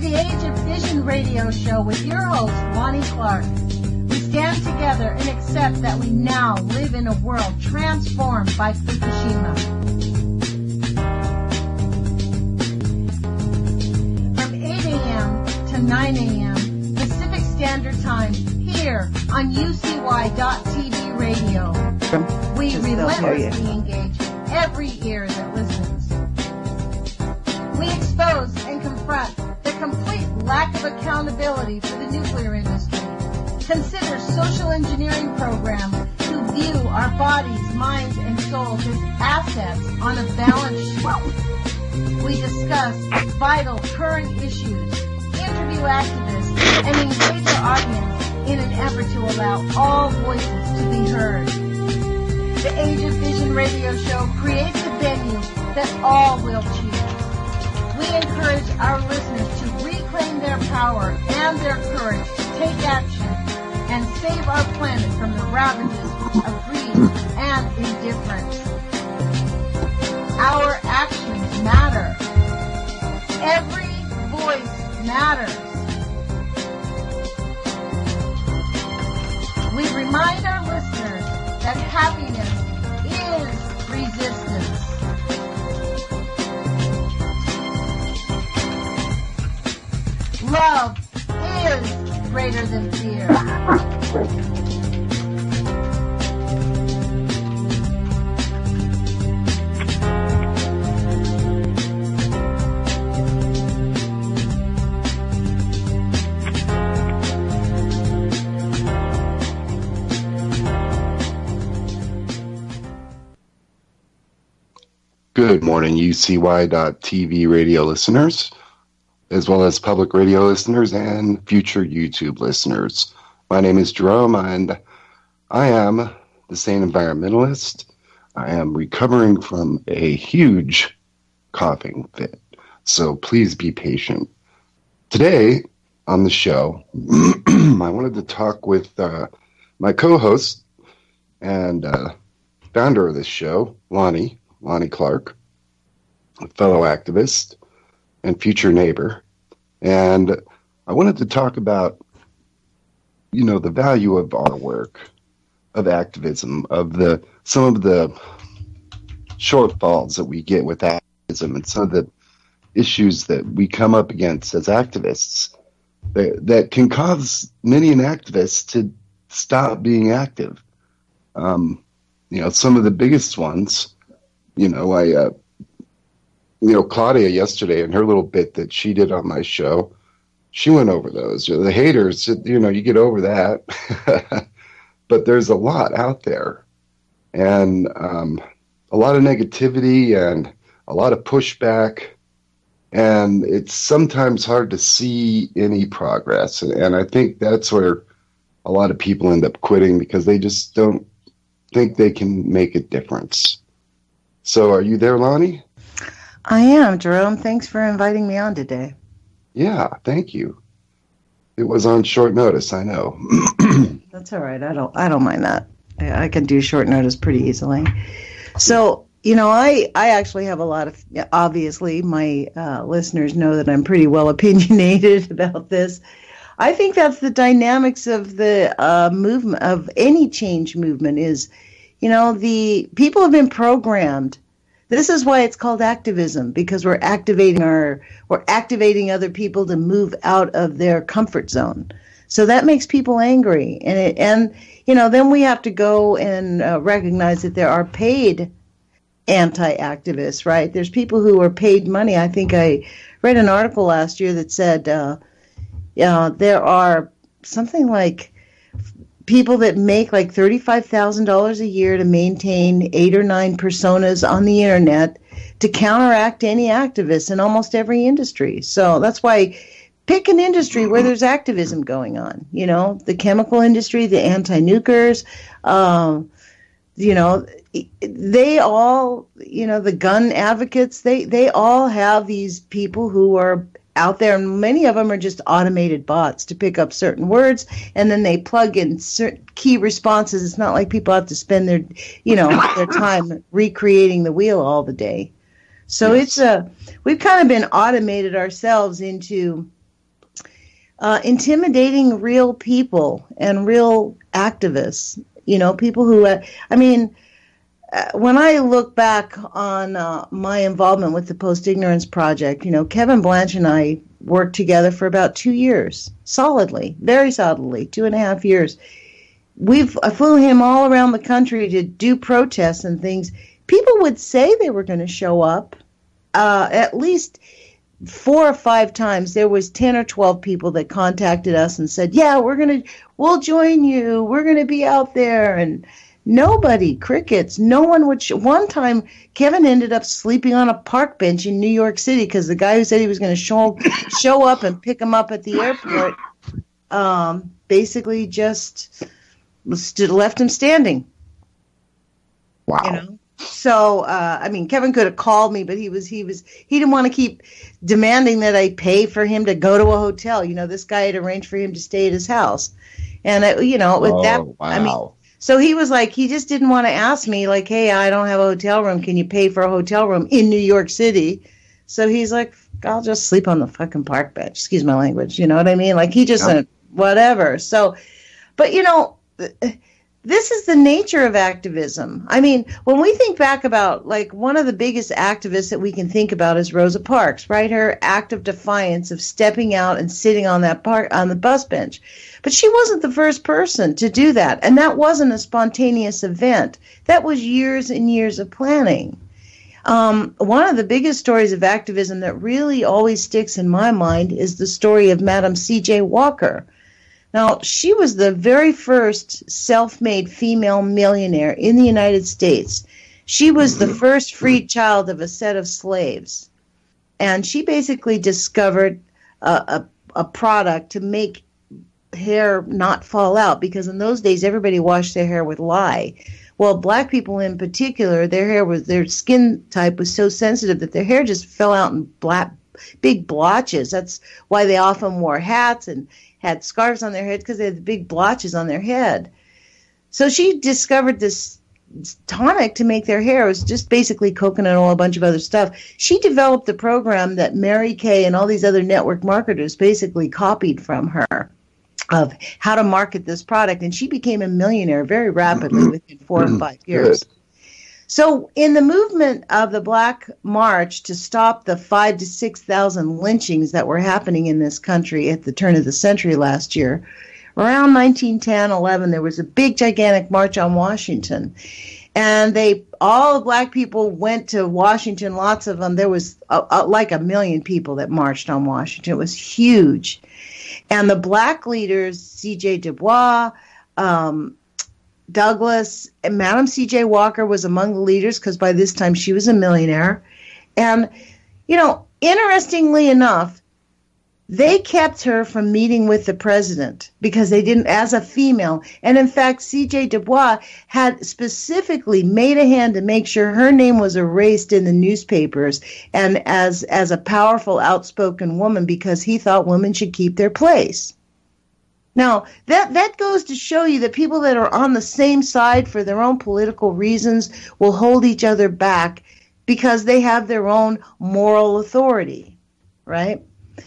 the Age of Fission radio show with your host, Lonnie Clark. We stand together and accept that we now live in a world transformed by Fukushima. From 8 a.m. to 9 a.m. Pacific Standard Time here on UCY.TV radio. We relentlessly engage every ear that listens. We expose and confront the complete lack of accountability for the nuclear industry. Consider social engineering programs who view our bodies, minds, and souls as assets on a balance sheet. We discuss vital current issues, interview activists, and engage our audience in an effort to allow all voices to be heard. The Age of Vision radio show creates a venue that all will choose. We encourage our listeners to reclaim their power and their courage to take action and save our planet from the ravages of greed and indifference. Our actions matter. Every voice matters. We remind our listeners that happiness is resistance. Love is greater than fear. Good morning, UCY.TV radio listeners, as well as public radio listeners and future YouTube listeners. My name is Jerome, and I am the Sane Environmentalist. I am recovering from a huge coughing fit, so please be patient. Today on the show, I wanted to talk with my co-host and founder of this show, Lonnie Clark, a fellow activist and future neighbor. And I wanted to talk about, the value of our work, of activism, of some of the shortfalls that we get with activism and some of the issues that we come up against as activists that can cause many an activist to stop being active. Some of the biggest ones, Claudia yesterday in her little bit that she did on my show, she went over those. The haters, you get over that. But there's a lot out there. And a lot of negativity and a lot of pushback. And it's sometimes hard to see any progress. And I think that's where a lot of people end up quitting because they just don't think they can make a difference. So are you there, Lonnie? I am, Jerome. Thanks for inviting me on today. Yeah, thank you. It was on short notice, I know. That's all right. I don't mind that. I can do short notice pretty easily. So, I actually have a lot of, obviously, my listeners know that I'm pretty well opinionated about this. I think that's the dynamics of the movement, of any change movement is, the people have been programmed. This is why it's called activism, because we're activating other people to move out of their comfort zone. So that makes people angry. And then we have to go and recognize that there are paid anti-activists, right? There's people who are paid money. I think I read an article last year that said, there are something like people that make like $35,000 a year to maintain 8 or 9 personas on the internet to counteract any activists in almost every industry. So that's why pick an industry where there's activism going on. The chemical industry, the anti-nukers, they all, the gun advocates, they all have these people who are out there, and many of them are just automated bots to pick up certain words, and then they plug in certain key responses. It's not like people have to spend their time recreating the wheel all the day. So yes. We've kind of been automated ourselves into intimidating real people and real activists. People who, when I look back on my involvement with the Post-Ignorance Project, Kevin Blanche and I worked together for about 2 years, solidly, very solidly, 2.5 years. I flew him all around the country to do protests and things. People would say they were going to show up. At least 4 or 5 times, there was 10 or 12 people that contacted us and said, yeah, we'll join you. We're going to be out there. And nobody, crickets, no one would. One time, Kevin ended up sleeping on a park bench in New York City because the guy who said he was going to show up and pick him up at the airport basically just left him standing. Wow. So, Kevin could have called me, but he didn't want to keep demanding that I pay for him to go to a hotel. This guy had arranged for him to stay at his house. And, Wow. So he was like, he just didn't want to ask me, like, hey, I don't have a hotel room. Can you pay for a hotel room in New York City? So he's like, I'll just sleep on the fucking park bench. Excuse my language. You know what I mean? Like, he just said, whatever. So, but, this is the nature of activism. When we think back about, like, one of the biggest activists that we can think about is Rosa Parks, right? Her act of defiance of stepping out and sitting on the bus bench. But she wasn't the first person to do that, and that wasn't a spontaneous event. That was years and years of planning. One of the biggest stories of activism that really always sticks in my mind is the story of Madam C.J. Walker. Now, she was the very first self-made female millionaire in the United States. She was the first freed child of a set of slaves. And she basically discovered a product to make hair not fall out, because in those days, everybody washed their hair with lye. Well, black people in particular, their skin type was so sensitive that their hair just fell out in big blotches. That's why they often wore hats and had scarves on their head, because they had big blotches on their head. So she discovered this tonic to make their hair. It was just basically coconut oil, a bunch of other stuff. She developed the program that Mary Kay and all these other network marketers basically copied from her of how to market this product. And she became a millionaire very rapidly within 4 or 5 years. Good. So in the movement of the Black March to stop the 5,000 to 6,000 lynchings that were happening in this country at the turn of the century last year, around 1910-11, there was a big, gigantic march on Washington. And all the black people went to Washington, lots of them. There was like 1 million people that marched on Washington. It was huge. And the black leaders, C.J. Du Bois, Douglas, and Madam C.J. Walker was among the leaders, because by this time she was a millionaire. And, interestingly enough, they kept her from meeting with the president because they didn't, as a female. And in fact, C.J. Du Bois had specifically made a hand to make sure her name was erased in the newspapers, and as a powerful, outspoken woman, because he thought women should keep their place. Now, that goes to show you that people that are on the same side for their own political reasons will hold each other back because they have their own moral authority, right?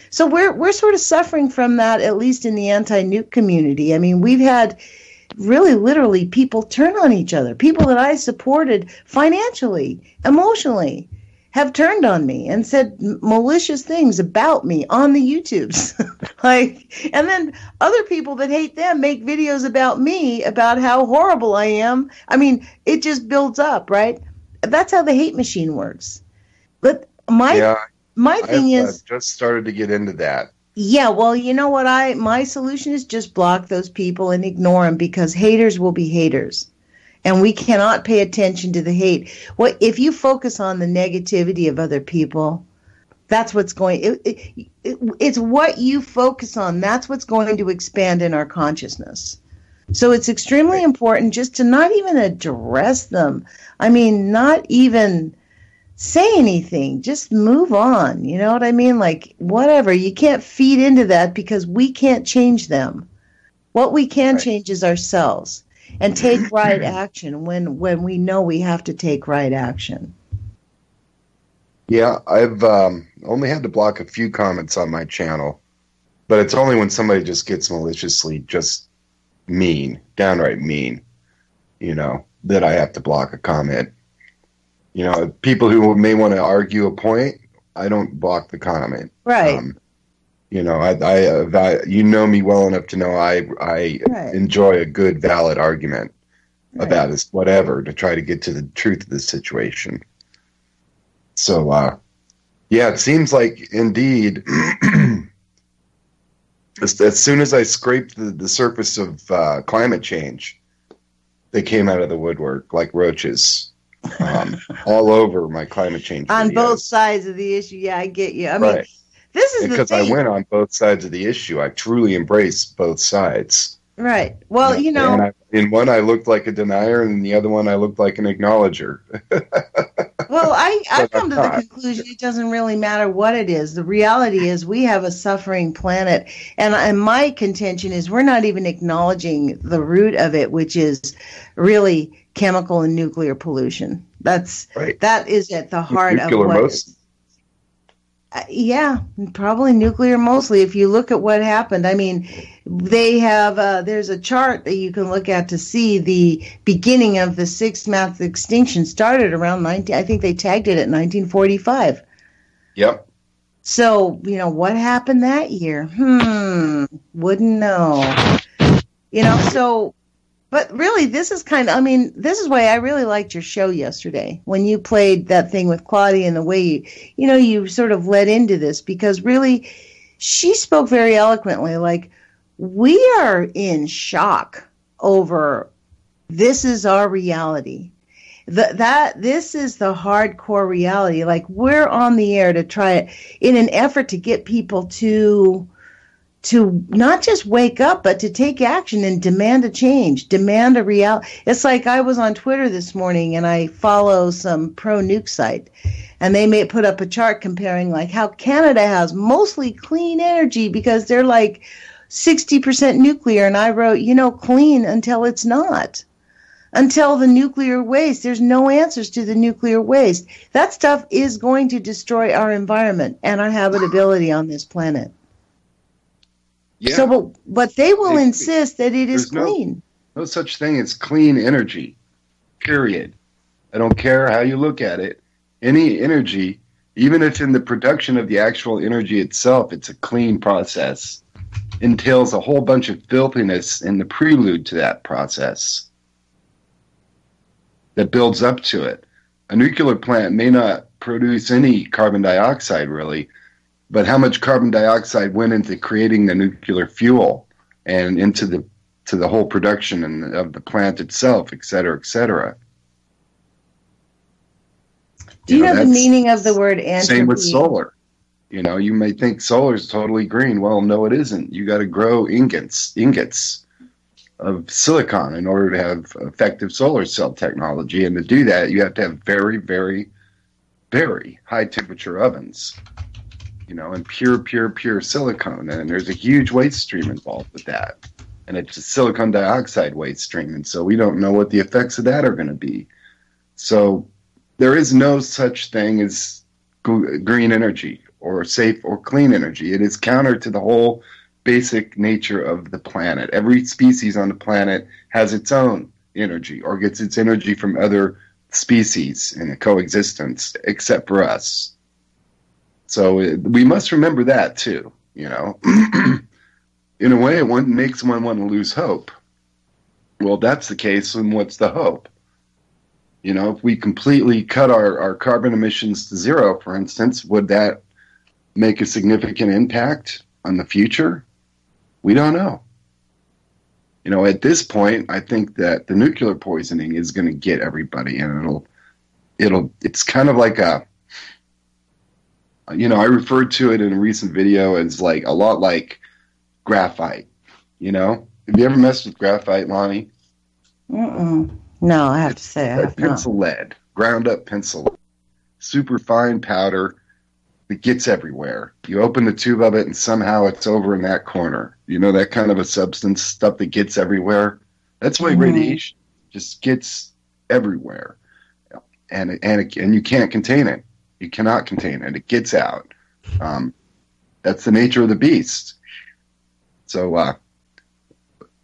So we're sort of suffering from that, at least in the anti-nuke community. I mean, we've had really literally people turn on each other. People that I supported financially, emotionally, have turned on me and said malicious things about me on the YouTubes. And then other people that hate them make videos about me, about how horrible I am. I mean, it just builds up, right? That's how the hate machine works. But my thing is, I've just started to get into that. Yeah, well, you know what? My solution is just block those people and ignore them, because haters will be haters. And we cannot pay attention to the hate. If you focus on the negativity of other people, that's what's going. It's what you focus on. That's what's going to expand in our consciousness. So it's extremely important just to not even address them. I mean, not even say anything. Just move on. You know what I mean? Like, whatever. You can't feed into that, because we can't change them. What we can change is ourselves. And take right action when we know we have to take right action. Yeah, I've only had to block a few comments on my channel. But it's only when somebody just gets maliciously just mean, downright mean, that I have to block a comment. People who may want to argue a point, I don't block the comment. Right. I you know me well enough to know I enjoy a good, valid argument about this, whatever, to try to get to the truth of the situation. So, it seems like, indeed, as soon as I scraped the surface of climate change, they came out of the woodwork like roaches, all over my climate change on videos. both sides of the issue. Yeah, I get you. I mean, this is because I went on both sides of the issue. I truly embraced both sides. Right. Well, And in one I looked like a denier, and in the other one I looked like an acknowledger. Well, I've come to the conclusion it doesn't really matter what it is. The reality is we have a suffering planet, and my contention is we're not even acknowledging the root of it, which is really chemical and nuclear pollution. That is at the heart of what. Yeah, probably nuclear mostly. If you look at what happened, I mean, they have there's a chart that you can look at to see the beginning of the sixth mass extinction started around I think they tagged it at 1945. Yep. So, what happened that year? Wouldn't know. But really, this is this is why I really liked your show yesterday when you played that thing with Claudia and the way you sort of led into this, because really she spoke very eloquently. Like, we are in shock over this is our reality. This is the hardcore reality. Like, we're on the air to try it in an effort to get people to not just wake up, but to take action and demand a change, demand a reality. It's like I was on Twitter this morning and I follow some pro-nuke site, and they may put up a chart comparing like how Canada has mostly clean energy because they're like 60% nuclear. And I wrote, clean until it's not. Until the nuclear waste, there's no answers to the nuclear waste. That stuff is going to destroy our environment and our habitability on this planet. Yeah. So, but they will insist that it is clean. No such thing as clean energy, period. I don't care how you look at it. Any energy, even if in the production of the actual energy itself, it's a clean process, entails a whole bunch of filthiness in the prelude to that process that builds up to it. A nuclear plant may not produce any carbon dioxide, really, but how much carbon dioxide went into creating the nuclear fuel and into the whole production of the plant itself, et cetera, et cetera. Do you know the meaning of the word entropy? Same with solar. You may think solar is totally green. Well, no, it isn't. You got to grow ingots of silicon in order to have effective solar cell technology. And to do that, you have to have very, very, very high temperature ovens. And pure silicone. And there's a huge waste stream involved with that. And it's a silicon dioxide waste stream. And so we don't know what the effects of that are going to be. So there is no such thing as green energy or safe or clean energy. It is counter to the whole basic nature of the planet. Every species on the planet has its own energy or gets its energy from other species in a coexistence, except for us. So we must remember that too, In a way, it makes one want to lose hope. Well, that's the case, then what's the hope? If we completely cut our carbon emissions to zero, for instance, would that make a significant impact on the future? We don't know. At this point, I think that the nuclear poisoning is going to get everybody, and it's kind of like I referred to it in a recent video as like a lot like graphite. Have you ever messed with graphite, Lonnie? No, I have to say I have pencil lead, ground up pencil lead, super fine powder that gets everywhere. You open the tube of it and somehow it's over in that corner. That kind of a substance, stuff that gets everywhere. That's why radiation just gets everywhere, and you can't contain it. You cannot contain it. It gets out. That's the nature of the beast. So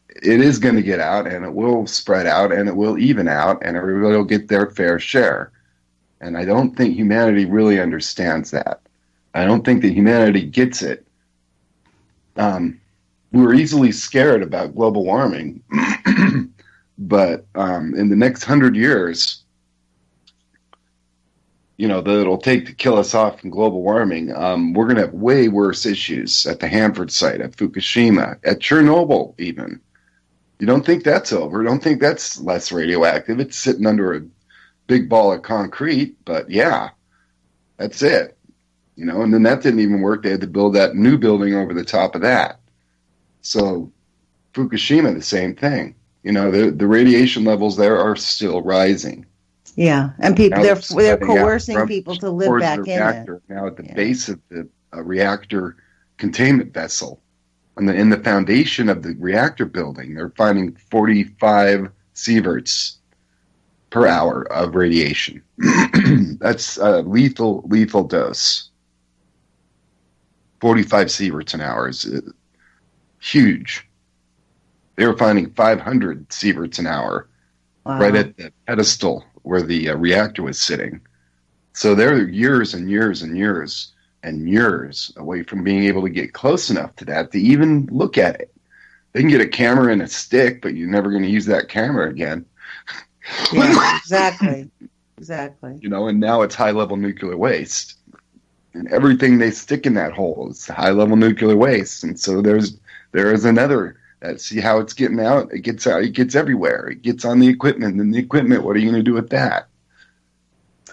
it is going to get out, and it will spread out, and it will even out, and everybody will get their fair share. And I don't think humanity really understands that. I don't think that humanity gets it. We're easily scared about global warming, but in the next 100 years, that it'll take to kill us off from global warming, we're going to have way worse issues at the Hanford site, at Fukushima, at Chernobyl even. You don't think that's over. Don't think that's less radioactive. It's sitting under a big ball of concrete, but yeah, that's it. And then that didn't even work. They had to build that new building over the top of that. So Fukushima, the same thing. The radiation levels there are still rising. Yeah, and people they're coercing people to live back in reactor, it. Now at the base of the reactor containment vessel, in the foundation of the reactor building, they're finding 45 sieverts per hour of radiation. That's a lethal dose. 45 sieverts an hour is huge. They were finding 500 sieverts an hour right at the pedestal where the reactor was sitting. So they're years and years and years and years away from being able to get close enough to that to even look at it. They can get a camera and a stick, but you're never going to use that camera again. Yeah, exactly. And now it's high-level nuclear waste. And everything they stick in that hole is high-level nuclear waste. And so there is another. See how it's getting out? It gets out. It gets everywhere. It gets on the equipment. And the equipment, what are you going to do with that?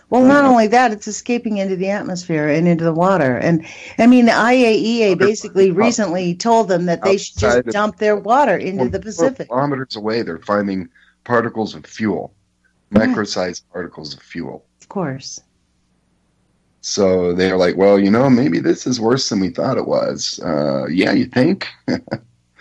Well, not only that, it's escaping into the atmosphere and into the water. And I mean, the IAEA basically recently told them that they should just dump their water into the Pacific. Kilometers away, they're finding particles of fuel, micro-sized particles of fuel. Of course. So they're like, well, maybe this is worse than we thought it was. Yeah, you think?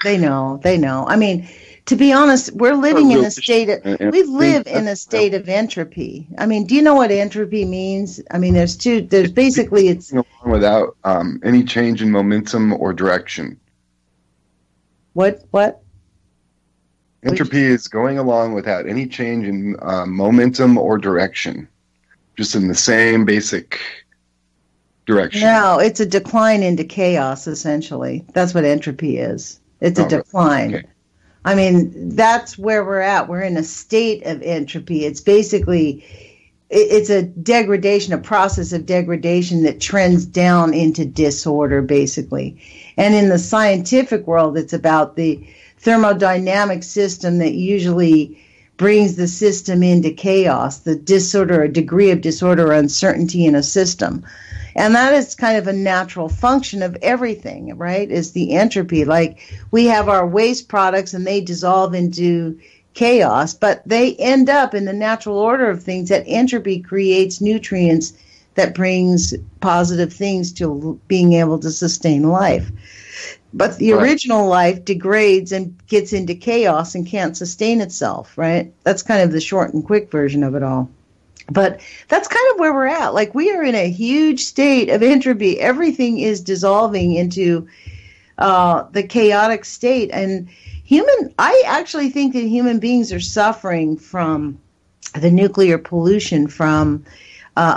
They know. I mean, to be honest, we're living in a state of, we live in a state of entropy. I mean, do you know what entropy means? I mean, there's basically it's without any change in momentum or direction. What? Entropy is going along without any change in momentum or direction, just in the same basic direction. No, it's a decline into chaos, essentially. That's what entropy is. It's a decline. Okay. I mean, that's where we're at. We're in a state of entropy. It's basically, it's a degradation, a process of degradation that trends down into disorder, basically. And in the scientific world, it's about the thermodynamic system that usually brings the system into chaos, the disorder, a degree of disorder or uncertainty in a system. And that is kind of a natural function of everything, right, is the entropy. Like we have our waste products and they dissolve into chaos, but they end up in the natural order of things. That entropy creates nutrients that brings positive things to being able to sustain life. But the original life degrades and gets into chaos and can't sustain itself, right? That's kind of the short and quick version of it all. But that's kind of where we're at. Like we are in a huge state of entropy. Everything is dissolving into the chaotic state. And I actually think that human beings are suffering from the nuclear pollution, from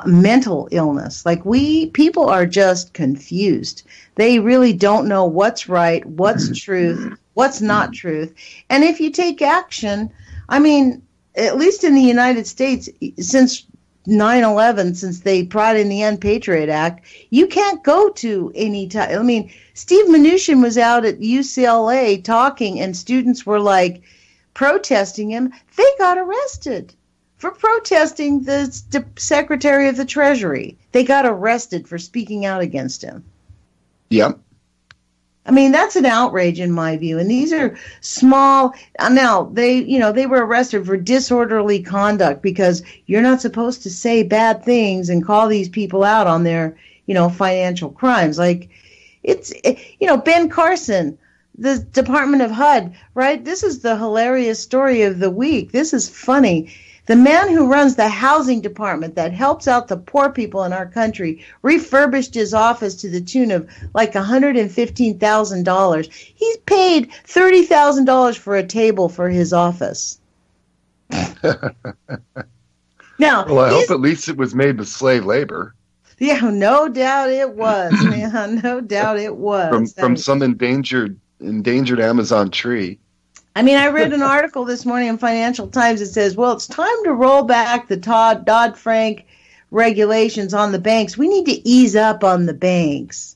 mental illness. Like people are just confused. They really don't know what's right, what's truth, what's not truth. And if you take action, I mean, at least in the United States, since 9/11, since they brought in the Unpatriot Act, you can't go to any time. I mean, Steve Mnuchin was out at UCLA talking, and students were like protesting him. They got arrested for protesting the Secretary of the Treasury. They got arrested for speaking out against him. Yep. I mean, that's an outrage in my view. And these are small. Now, they were arrested for disorderly conduct because you're not supposed to say bad things and call these people out on their, financial crimes. Like it's, Ben Carson, the Department of HUD, right? This is the hilarious story of the week. This is funny. The man who runs the housing department that helps out the poor people in our country refurbished his office to the tune of like $115,000. He's paid $30,000 for a table for his office. Now, well, I hope at least it was made with slave labor. Yeah, no doubt it was, man. No doubt it was. From some endangered Amazon tree. I mean, I read an article this morning in Financial Times that says, well, it's time to roll back the Dodd-Frank regulations on the banks. We need to ease up on the banks.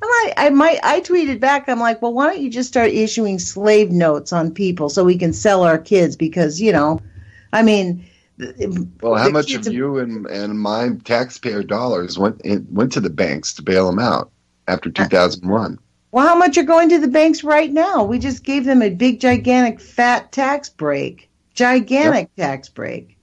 And I tweeted back, I'm like, well, why don't you just start issuing slave notes on people so we can sell our kids? Because, I mean... Well, how much of you and my taxpayer dollars went to the banks to bail them out after 2001? Well, how much are going to the banks right now? We just gave them a big, gigantic, fat tax break. Tax break.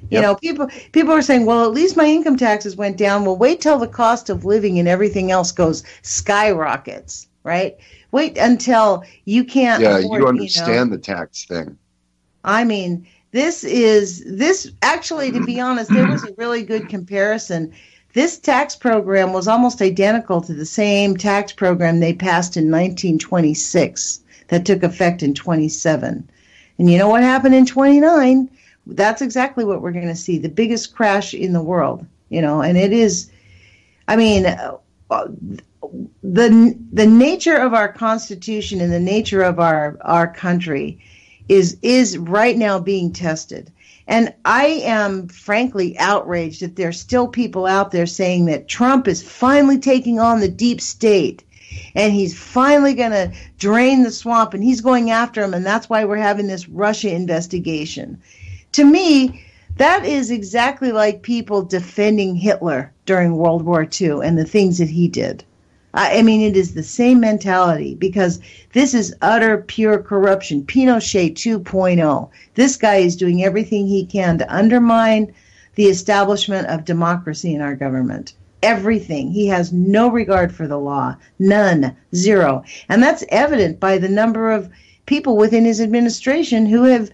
Yep. People are saying, well, at least my income taxes went down. Well, wait till the cost of living and everything else goes skyrockets, right? Wait until you can't afford, you understand the tax thing. I mean, this actually, to be honest, there was a really good comparison. This tax program was almost identical to the same tax program they passed in 1926 that took effect in 27. And you know what happened in 29? That's exactly what we're going to see, the biggest crash in the world, and it is, I mean, the nature of our Constitution and the nature of our country is right now being tested. And I am frankly outraged that there's still people out there saying that Trump is finally taking on the deep state and he's finally going to drain the swamp and he's going after him, and that's why we're having this Russia investigation. To me, that is exactly like people defending Hitler during World War II and the things that he did. I mean, it is the same mentality because this is utter, pure corruption. Pinochet 2.0. This guy is doing everything he can to undermine the establishment of democracy in our government. Everything. He has no regard for the law. None. Zero. And that's evident by the number of people within his administration who have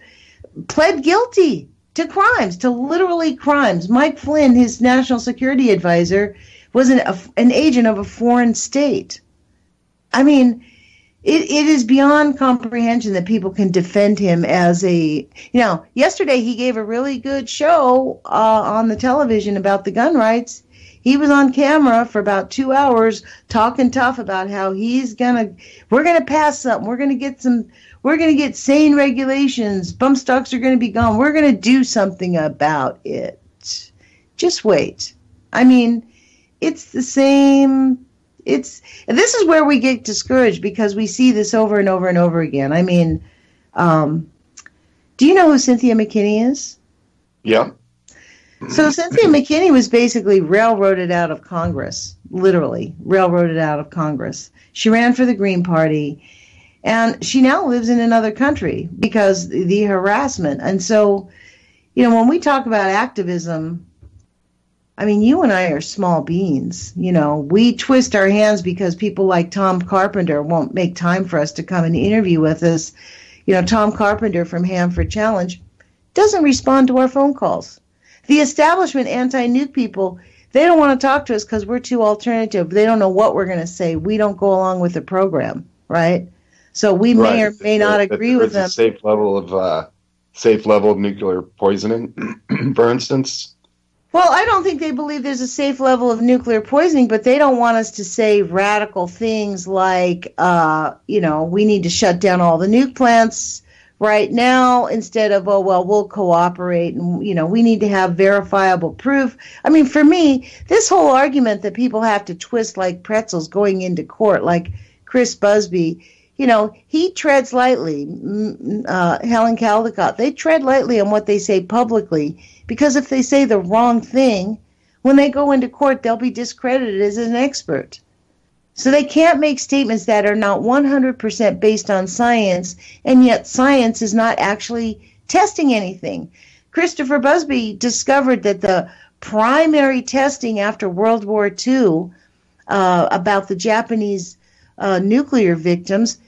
pled guilty to crimes, to literally crimes. Mike Flynn, his national security advisor, was an agent of a foreign state. I mean, it is beyond comprehension that people can defend him as yesterday he gave a really good show on the television about the gun rights. He was on camera for about 2 hours talking tough about how we're going to pass something. We're going to get sane regulations. Bump stocks are going to be gone. We're going to do something about it. Just wait. I mean, it's the same. This is where we get discouraged because we see this over and over and over again. I mean, do you know who Cynthia McKinney is? Yeah. So Cynthia McKinney was basically railroaded out of Congress, literally railroaded out of Congress. She ran for the Green Party, and she now lives in another country because the harassment. And so, when we talk about activism, I mean, you and I are small beans. We twist our hands because people like Tom Carpenter won't make time for us to come and interview with us. Tom Carpenter from Hanford Challenge doesn't respond to our phone calls. The establishment anti-nuke people, they don't want to talk to us because we're too alternative. They don't know what we're going to say. We don't go along with the program, right? So we may or may not agree with them. A safe level of nuclear poisoning, for instance. Well, I don't think they believe there's a safe level of nuclear poisoning, but they don't want us to say radical things like, we need to shut down all the nuke plants right now instead of, we'll cooperate and, we need to have verifiable proof. I mean, for me, this whole argument that people have to twist like pretzels going into court, like Chris Busby, he treads lightly. Helen Caldicott, they tread lightly on what they say publicly because if they say the wrong thing, when they go into court, they'll be discredited as an expert. So they can't make statements that are not 100% based on science, and yet science is not actually testing anything. Christopher Busby discovered that the primary testing after World War II about the Japanese nuclear victims,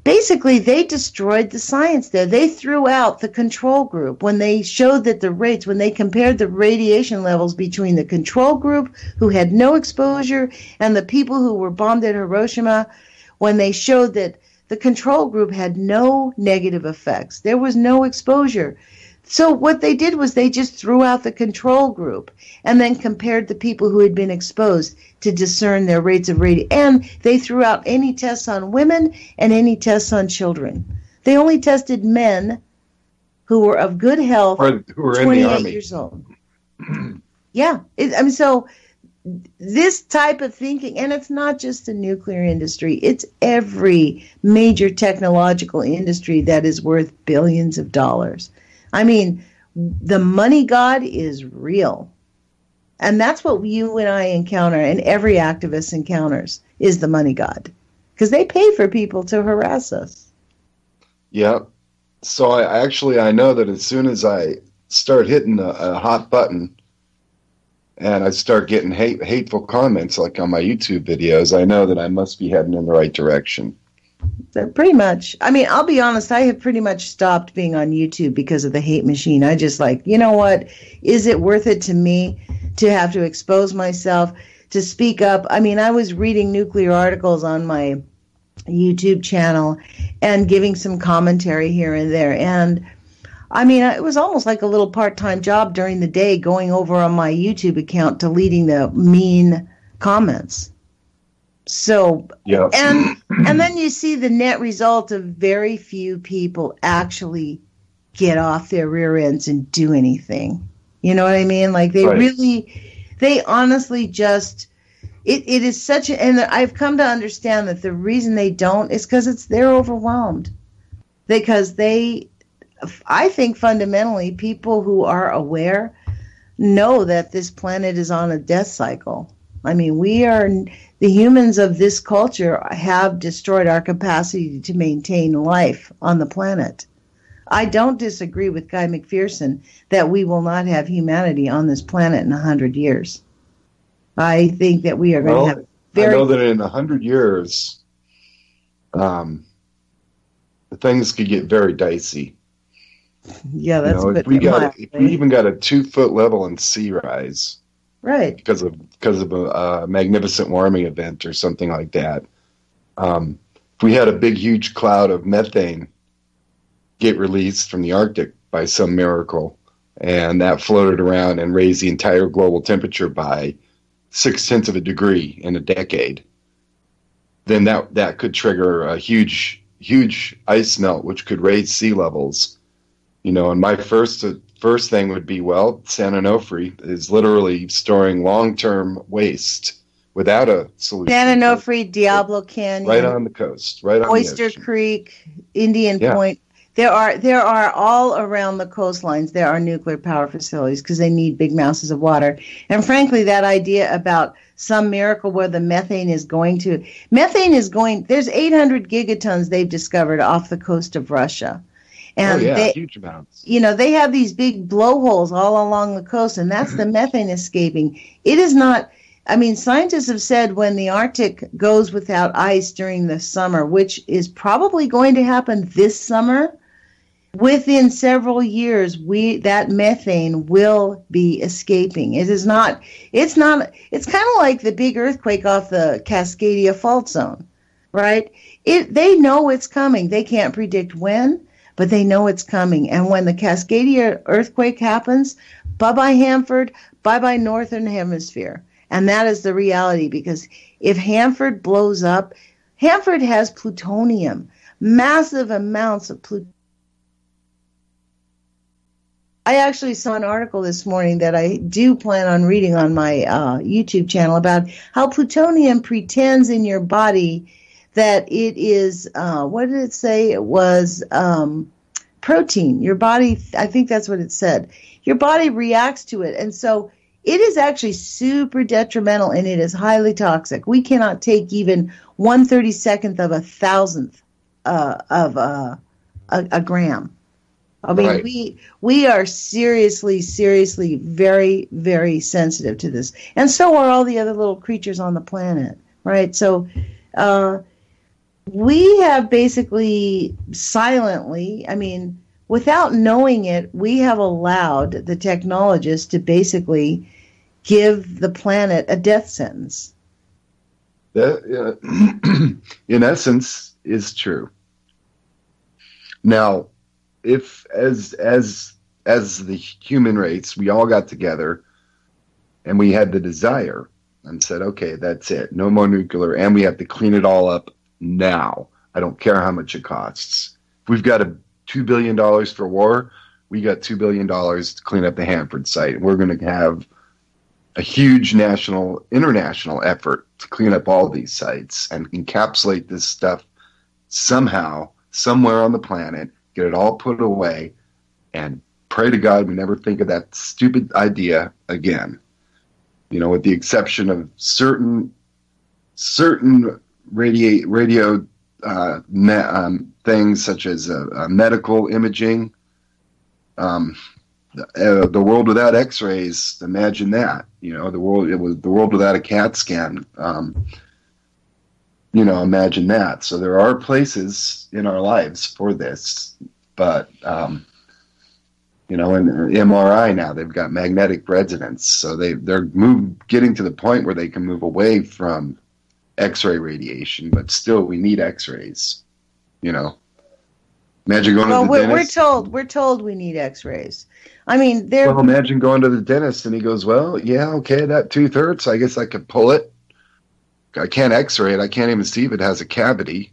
basically they destroyed the science there. They threw out the control group when they showed that the rates, when they compared the radiation levels between the control group who had no exposure and the people who were bombed at Hiroshima, when they showed that the control group had no negative effects. There was no exposure. So what they did was they just threw out the control group and then compared the people who had been exposed to discern their rates of radiation. And they threw out any tests on women and any tests on children. They only tested men who were of good health, who were 28 in the Army. years old. Yeah. So this type of thinking, and it's not just the nuclear industry, it's every major technological industry that is worth billions of dollars. I mean, the money god is real. And that's what you and I encounter, and every activist encounters, is the money god. Because they pay for people to harass us. Yeah. So I know that as soon as I start hitting a hot button and I start getting hateful comments like on my YouTube videos, I know that I must be heading in the right direction. Pretty much. I mean, I'll be honest, I have pretty much stopped being on YouTube because of the hate machine. I just you know what? Is it worth it to me to have to expose myself, to speak up? I mean, I was reading nuclear articles on my YouTube channel and giving some commentary here and there. And I mean, it was almost like a little part-time job during the day going over on my YouTube account deleting the mean comments. So, yeah. And then you see the net result of very few people actually get off their rear ends and do anything. You know what I mean? Like they honestly just, it is such and I've come to understand that the reason they don't is because they're overwhelmed. Because I think fundamentally people who are aware know that this planet is on a death cycle. I mean, the humans of this culture have destroyed our capacity to maintain life on the planet. I don't disagree with Guy McPherson that we will not have humanity on this planet in 100 years. I think that we are going to have I know that in 100 years, things could get very dicey. Yeah, that's if we even got a 2-foot level in sea rise. Right. Because of a magnificent warming event or something like that. If we had a big, huge cloud of methane get released from the Arctic by some miracle, and that floated around and raised the entire global temperature by 0.6 of a degree in a decade, then that could trigger a huge ice melt, which could raise sea levels. And my first thing would be, San Onofre is literally storing long-term waste without a solution. San Onofre, Diablo Canyon, right on the coast, right on Oyster Creek, Indian Point. There are all around the coastlines. There are nuclear power facilities because they need big masses of water. And frankly, that idea about some miracle where the methane is going. There's 800 gigatons they've discovered off the coast of Russia. And huge amounts. They have these big blowholes all along the coast, and that's the methane escaping. It is not, scientists have said when the Arctic goes without ice during the summer, which is probably going to happen this summer, within several years, that methane will be escaping. It's kind of like the big earthquake off the Cascadia fault zone, right? They know it's coming. They can't predict when, but they know it's coming. And when the Cascadia earthquake happens, bye-bye Hanford, bye-bye Northern Hemisphere. And that is the reality, because if Hanford blows up, Hanford has plutonium, massive amounts of plutonium. I actually saw an article this morning that I do plan on reading on my YouTube channel about how plutonium pretends in your body that it is, what did it say? It was protein. Your body, I think that's what it said. Your body reacts to it. And so it is actually super detrimental, and it is highly toxic. We cannot take even 1/32 of a thousandth of a gram. We are seriously very, very sensitive to this. And so are all the other little creatures on the planet, right? So we have basically silently, I mean, without knowing it, we have allowed the technologists to basically give the planet a death sentence. That, in essence, is true. Now, if as the human race, we all got together and we had the desire and said, okay, that's it, no more nuclear, and we have to clean it all up now. I don't care how much it costs. If we've got $2 billion for war, we got $2 billion to clean up the Hanford site. And we're going to have a huge international effort to clean up all these sites and encapsulate this stuff somehow, somewhere on the planet, get it all put away, and pray to God we never think of that stupid idea again. You know, with the exception of certain radio things such as medical imaging. The world without X-rays, imagine that. You know, the world without a CAT scan. You know, imagine that. So there are places in our lives for this, but you know, in MRI now they've got magnetic resonance, so they're getting to the point where they can move away from X-ray radiation, but still we need X-rays. You know, imagine going to the dentist. We're told we need X-rays. I mean, well, imagine going to the dentist and he goes, "Well, yeah, okay, that tooth hurts. I guess I could pull it. I can't X-ray it. I can't even see if it has a cavity.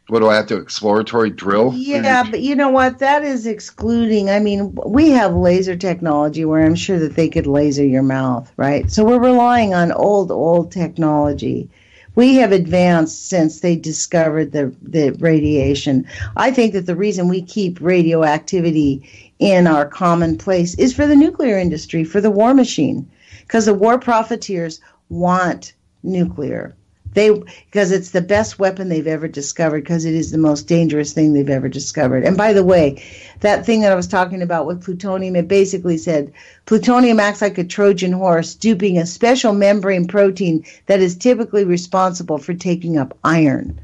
What do I have to exploratory drill?" Yeah, but you know what? That is excluding. I mean, we have laser technology where I'm sure that they could laser your mouth, right? So we're relying on old technology. We have advanced since they discovered the radiation. I think that the reason we keep radioactivity in our commonplace is for the nuclear industry, for the war machine, because the war profiteers want nuclear. Because it's the best weapon they've ever discovered, because it is the most dangerous thing they've ever discovered. And by the way, that thing that I was talking about with plutonium, it basically said plutonium acts like a Trojan horse, duping a special membrane protein that is typically responsible for taking up iron.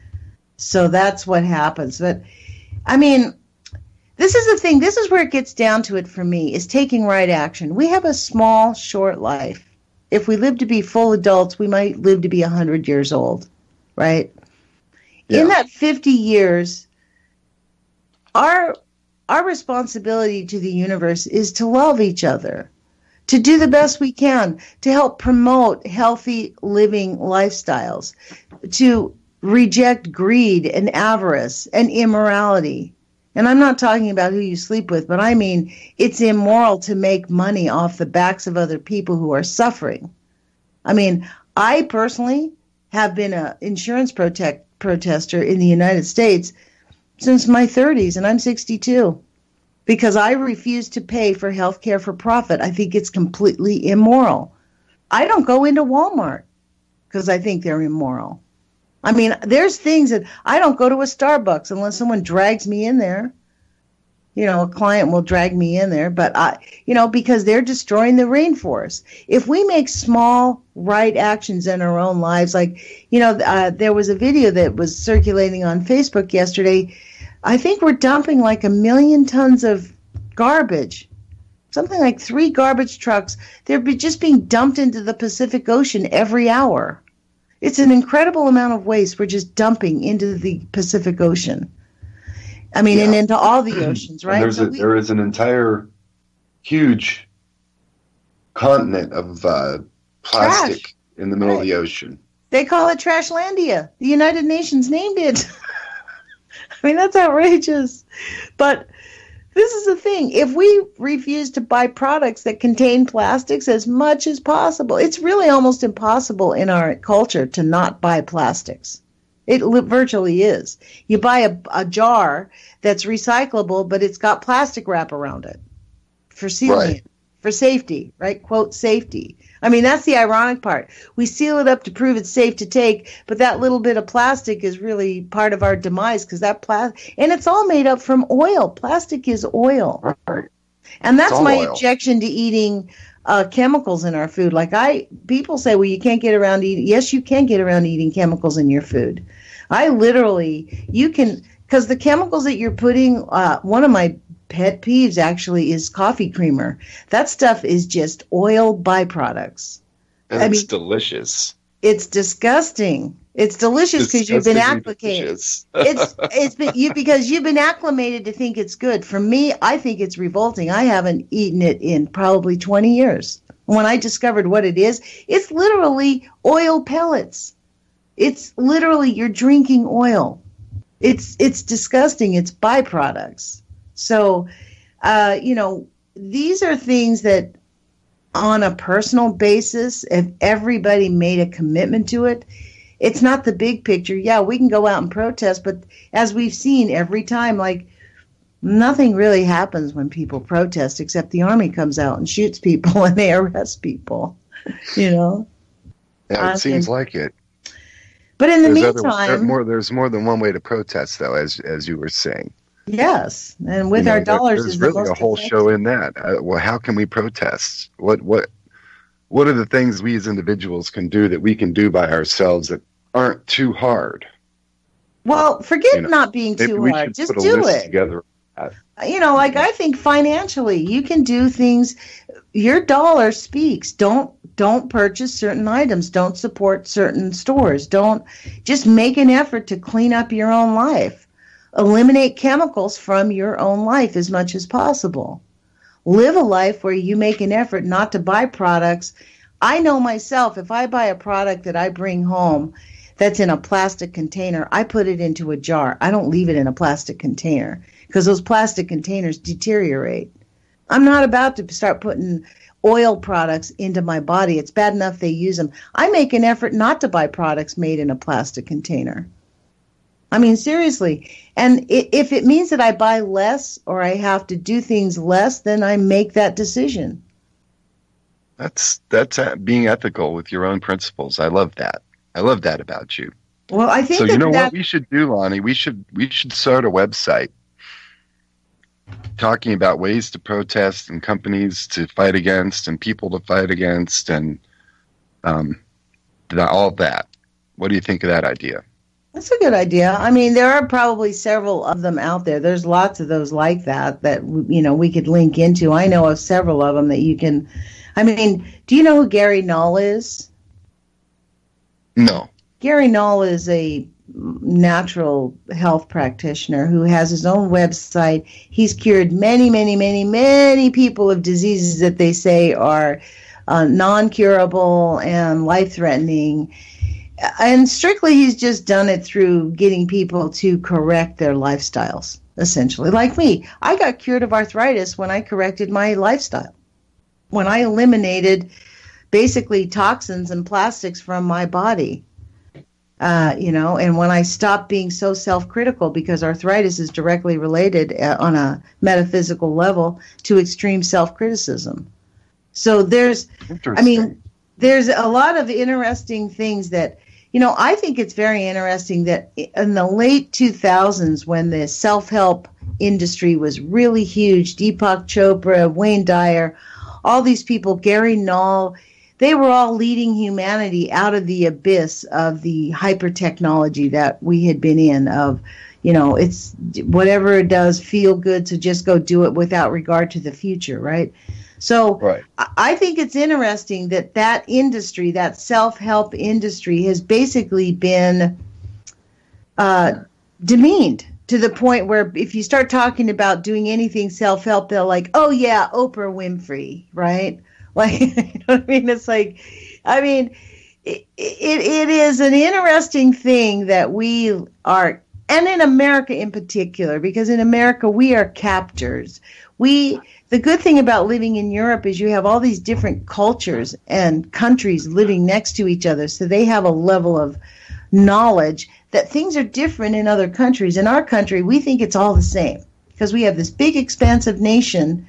So that's what happens. But, I mean, this is the thing. This is where it gets down to it for me, is taking right action. We have a small, short life. If we live to be full adults, we might live to be 100 years old, right? Yeah. In that 50 years, our responsibility to the universe is to love each other, to do the best we can, to help promote healthy living lifestyles, to reject greed and avarice and immorality. And I'm not talking about who you sleep with, but I mean it's immoral to make money off the backs of other people who are suffering. I mean, I personally have been an insurance protester in the United States since my 30s, and I'm 62, because I refuse to pay for health care for profit. I think it's completely immoral. I don't go into Walmart because I think they're immoral. I mean, there's things that I don't go to a Starbucks unless someone drags me in there. You know, a client will drag me in there, but because they're destroying the rainforest. If we make small right actions in our own lives, like, there was a video that was circulating on Facebook yesterday. I think we're dumping like 1 million tons of garbage, something like 3 garbage trucks. They're just being dumped into the Pacific Ocean every hour. It's an incredible amount of waste we're just dumping into the Pacific Ocean. I mean, and into all the oceans, right? There is an entire huge continent of plastic in the middle of the ocean. They call it Trashlandia. The United Nations named it. I mean, that's outrageous. But this is the thing. If we refuse to buy products that contain plastics as much as possible, it's really almost impossible in our culture to not buy plastics. It virtually is. You buy a jar that's recyclable, but it's got plastic wrap around it for sealing it, for safety, right? Quote, safety. I mean, that's the ironic part. We seal it up to prove it's safe to take, but that little bit of plastic is really part of our demise, because and it's all made up from oil. Plastic is oil. Right. And that's my objection to eating chemicals in our food. Like people say, well, you can't get around eating. Yes, you can get around eating chemicals in your food. I literally, because the chemicals that you're putting, one of my pet peeves actually is coffee creamer. That stuff is just oil byproducts. And it's delicious. It's disgusting. It's delicious because you've been acclimated. Because you've been acclimated to think it's good. For me, I think it's revolting. I haven't eaten it in probably 20 years. When I discovered what it is, it's literally oil pellets. It's literally you're drinking oil. It's disgusting. It's byproducts. So, these are things that on a personal basis, if everybody made a commitment to it, it's not the big picture. Yeah, we can go out and protest, but as we've seen every time, like nothing really happens when people protest except the army comes out and shoots people and they arrest people, Yeah, it seems like it. But in the meantime... There's more than one way to protest, though, as you were saying. Yes, and with our dollars there's is really the most a whole effective. show in that. Well, how can we protest? What are the things we as individuals can do that we can do by ourselves that aren't too hard? Well, forget not being too hard. Just do it. Together. I think financially, you can do things. Your dollar speaks. Don't purchase certain items. Don't support certain stores. Don't just make an effort to clean up your own life. Eliminate chemicals from your own life as much as possible. Live a life where you make an effort not to buy products. I know myself, if I buy a product that I bring home that's in a plastic container, I put it into a jar. I don't leave it in a plastic container because those plastic containers deteriorate. I'm not about to start putting oil products into my body. It's bad enough they use them. I make an effort not to buy products made in a plastic container. I mean, seriously. And if it means that I buy less or I have to do things less, then I make that decision. That's being ethical with your own principles. I love that. I love that about you. Well, I think so. What we should do, Lonnie? We should start a website talking about ways to protest and companies to fight against and people to fight against and all that. What do you think of that idea? That's a good idea. I mean, there are probably several of them out there. There's lots of those like that we could link into. I know of several of them that you can. I mean, do you know who Gary Null is? No. Gary Null is a natural health practitioner who has his own website. He's cured many, many, many, many people of diseases that they say are non-curable and life-threatening. And strictly, he's just done it through getting people to correct their lifestyles, essentially. Like me, I got cured of arthritis when I corrected my lifestyle. When I eliminated basically toxins and plastics from my body, and when I stopped being so self-critical, because arthritis is directly related on a metaphysical level to extreme self-criticism. So there's a lot of interesting things that, I think it's very interesting that in the late 2000s, when the self-help industry was really huge, Deepak Chopra, Wayne Dyer, all these people, Gary Null, they were all leading humanity out of the abyss of the hyper-technology that we had been in of, it's whatever it does, feel good, so just go do it without regard to the future, right? So right. I think it's interesting that industry, that self-help industry, has basically been demeaned to the point where if you start talking about doing anything self-help, they're like, oh, yeah, Oprah Winfrey, right? Like, you know what I mean? It's like, it is an interesting thing that we are, and in America in particular, because in America we are captors. The good thing about living in Europe is you have all these different cultures and countries living next to each other, so they have a level of knowledge that things are different in other countries. In our country, we think it's all the same because we have this big, expansive nation,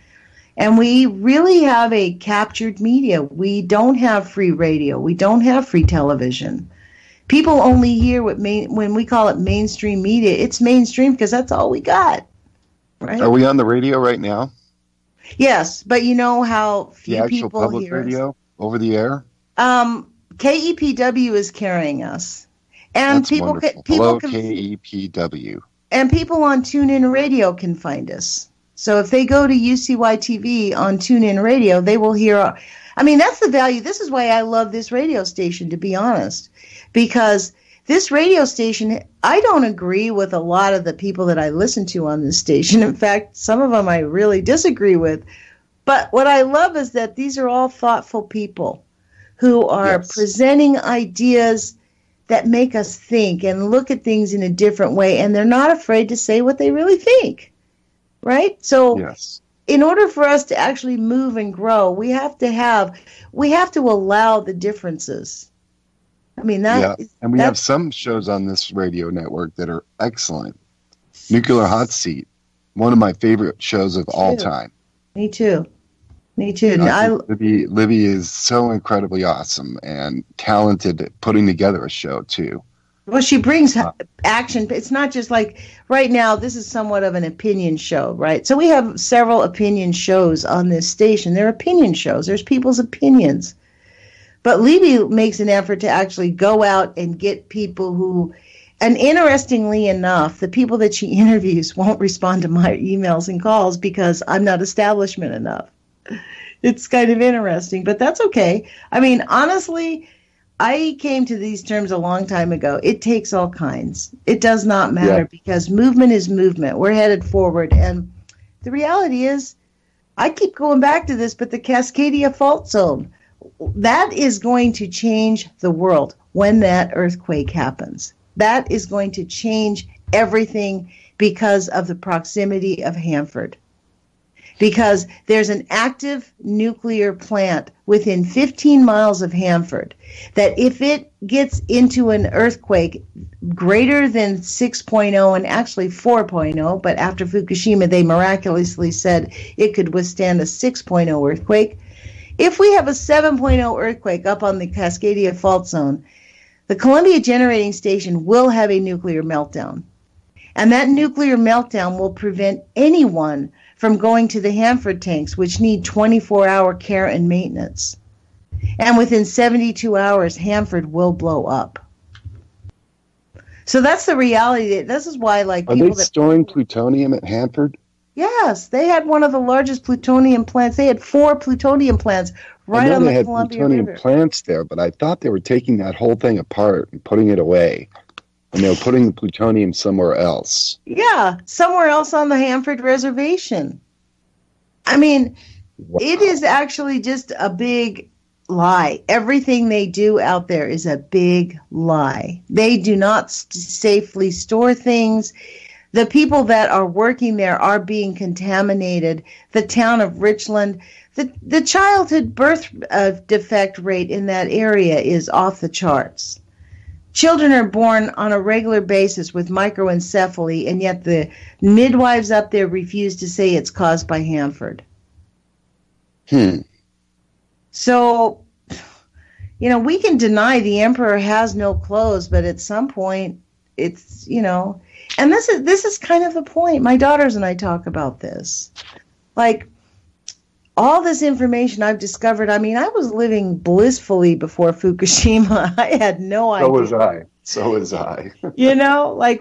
and we really have a captured media. We don't have free radio. We don't have free television. People only hear when we call it mainstream media. It's mainstream because that's all we got. Right? Are we on the radio right now? Yes, but you know how few the actual people public hear radio us? Over the air? KEPW is carrying us. And That's people wonderful. people Hello, can KEPW. and people on TuneIn Radio can find us. So if they go to UCY TV on TuneIn Radio, they will hear. I mean, that's the value. This is why I love this radio station, to be honest, because this radio station, I don't agree with a lot of the people that I listen to on this station. In fact, some of them I really disagree with. But what I love is that these are all thoughtful people who are presenting ideas that make us think and look at things in a different way, and they're not afraid to say what they really think, right? So in order for us to actually move and grow, we have to allow the differences. I mean, and we have some shows on this radio network that are excellent. Nuclear Hot Seat, one of my favorite shows of all time. Me too. Libby is so incredibly awesome and talented at putting together a show too. Well, she brings action. It's not just like right now, this is somewhat of an opinion show, right? So we have several opinion shows on this station. They're opinion shows. There's people's opinions. But Libby makes an effort to actually go out and get people who, and interestingly enough, the people that she interviews won't respond to my emails and calls because I'm not establishment enough. It's kind of interesting, but that's okay. I mean, honestly, I came to these terms a long time ago. It takes all kinds. It does not matter because movement is movement. We're headed forward. And the reality is, I keep going back to this, but the Cascadia Fault Zone, that is going to change the world when that earthquake happens. That is going to change everything because of the proximity of Hanford. Because there's an active nuclear plant within 15 miles of Hanford that if it gets into an earthquake greater than 6.0 and actually 4.0, but after Fukushima they miraculously said it could withstand a 6.0 earthquake. If we have a 7.0 earthquake up on the Cascadia Fault Zone, the Columbia Generating Station will have a nuclear meltdown. And that nuclear meltdown will prevent anyone from going to the Hanford tanks, which need 24-hour care and maintenance. And within 72 hours, Hanford will blow up. So that's the reality. This is why, like, are they storing plutonium at Hanford? Yes, they had one of the largest plutonium plants. They had 4 plutonium plants right on the Columbia River. They had plutonium plants there, but I thought they were taking that whole thing apart and putting it away. And they were putting the plutonium somewhere else. Yeah, somewhere else on the Hanford Reservation. I mean, It is actually just a big lie. Everything they do out there is a big lie. They do not safely store things. The people that are working there are being contaminated. The town of Richland, the childhood birth defect rate in that area is off the charts. Children are born on a regular basis with microencephaly, and yet the midwives up there refuse to say it's caused by Hanford. So, we can deny the emperor has no clothes, but at some point, it's, and this is kind of the point. My daughters and I talk about this. Like, all this information I've discovered, I mean, I was living blissfully before Fukushima. I had no idea. So was I.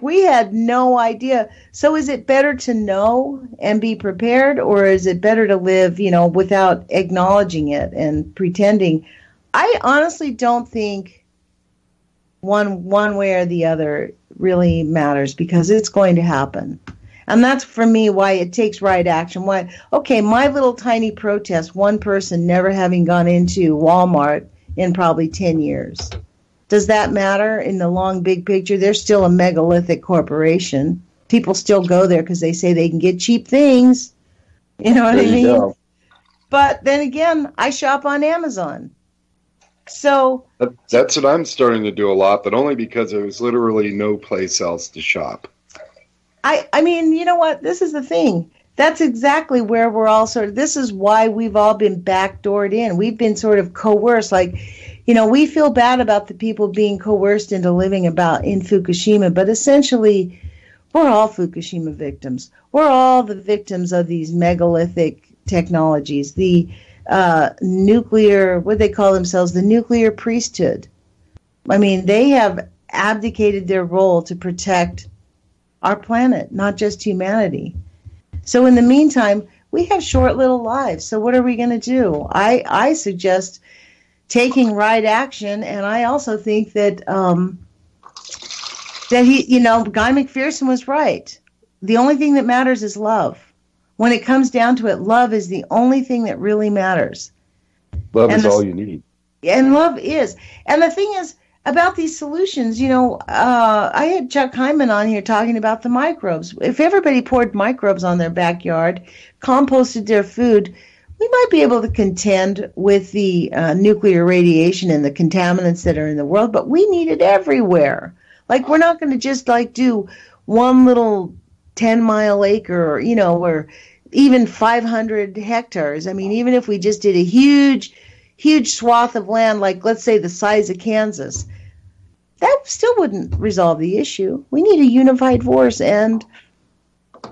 We had no idea. So is it better to know and be prepared, or is it better to live, without acknowledging it and pretending? I honestly don't think one way or the other really matters, because it's going to happen. And that's, for me, why it takes right action. Why, okay, my little tiny protest, one person never having gone into Walmart in probably 10 years. Does that matter in the long, big picture? They're still a megalithic corporation. People still go there because they say they can get cheap things. You know what I mean? Go. But then again, I shop on Amazon. So that's what I'm starting to do a lot, but only because there's literally no place else to shop. I mean, you know what? This is the thing. That's exactly where we're all this is why we've all been backdoored in. We've been sort of coerced. Like, we feel bad about the people being coerced into living in Fukushima, but essentially, we're all Fukushima victims. We're all the victims of these megalithic technologies, the nuclear, what they call themselves, the nuclear priesthood. I mean, they have abdicated their role to protect our planet, not just humanity. So in the meantime, we have short little lives. So what are we going to do? I suggest taking right action, and I also think that that Guy McPherson was right. The only thing that matters is love. When it comes down to it, love is the only thing that really matters. Love is all you need. And love is. And the thing is, about these solutions, I had Chuck Hyman on here talking about the microbes. If everybody poured microbes on their backyard, composted their food, we might be able to contend with the nuclear radiation and the contaminants that are in the world, but we need it everywhere. Like, we're not going to just, do one little 10-mile acre, or even 500 hectares. I mean, even if we just did a huge swath of land, like, let's say, the size of Kansas, that still wouldn't resolve the issue. We need a unified force, and,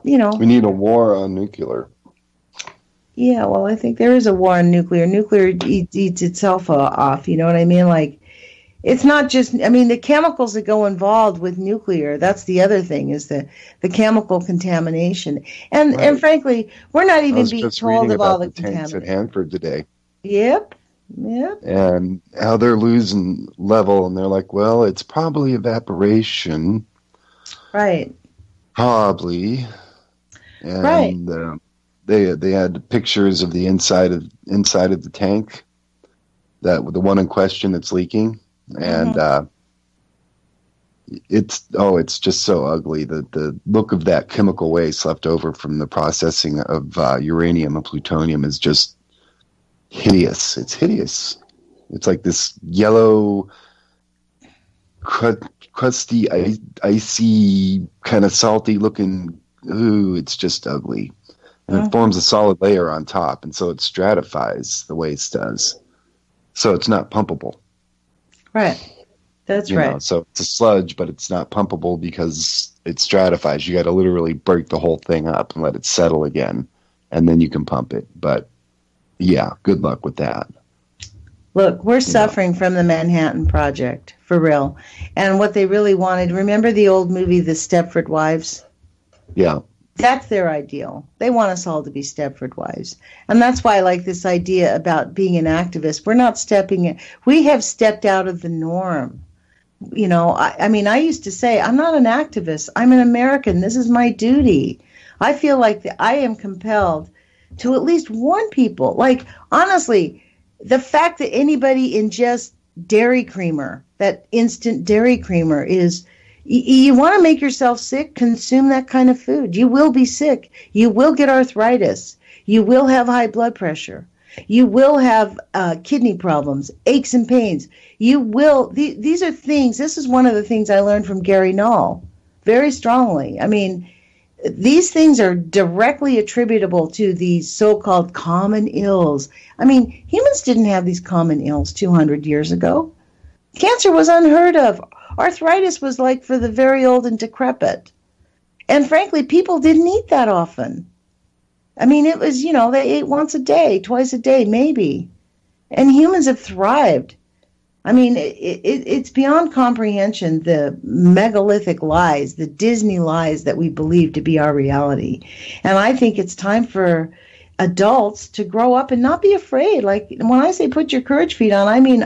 We need a war on nuclear. Yeah, well, I think there is a war on nuclear. Nuclear eats itself off, you know what I mean? Like, it's not just, the chemicals that go involved with nuclear, that's the other thing, is the chemical contamination. And right. And frankly, we're not even being told of all the tanks at contamination. Hanford today. Yep. And how they're losing level, and they're like, well, it's probably evaporation. Right. Probably. And, right. They had pictures of the inside of the tank, the one in question that's leaking, and it's just so ugly. The look of that chemical waste left over from the processing of uranium and plutonium is just hideous. It's hideous. It's like this yellow, crusty, icy, kind of salty looking. Ooh, it's just ugly. And it forms a solid layer on top, and so it stratifies the waste does. So it's not pumpable. Right. That's right. So it's a sludge, but it's not pumpable because it stratifies. You got to literally break the whole thing up and let it settle again, and then you can pump it. But, yeah, good luck with that. Look, we're suffering from the Manhattan Project, for real. And what they really wanted, remember the old movie, The Stepford Wives? Yeah. That's their ideal. They want us all to be Stepford wives. And that's why I like this idea about being an activist. We're not we have stepped out of the norm. I used to say, I'm not an activist. I'm an American. This is my duty. I feel like I am compelled to at least warn people. Like, honestly, the fact that anybody ingests dairy creamer, that instant dairy creamer, is... You want to make yourself sick? Consume that kind of food. You will be sick. You will get arthritis. You will have high blood pressure. You will have kidney problems, aches and pains. You will. These are things. This is one of the things I learned from Gary Null very strongly. These things are directly attributable to these so-called common ills. Humans didn't have these common ills 200 years ago. Cancer was unheard of. Arthritis was like for the very old and decrepit. And frankly, people didn't eat that often. It was, they ate once a day, twice a day, maybe. And humans have thrived. It's beyond comprehension, the megalithic lies, the Disney lies that we believe to be our reality. And I think it's time for adults to grow up and not be afraid. Like, when I say put your courage feet on, I mean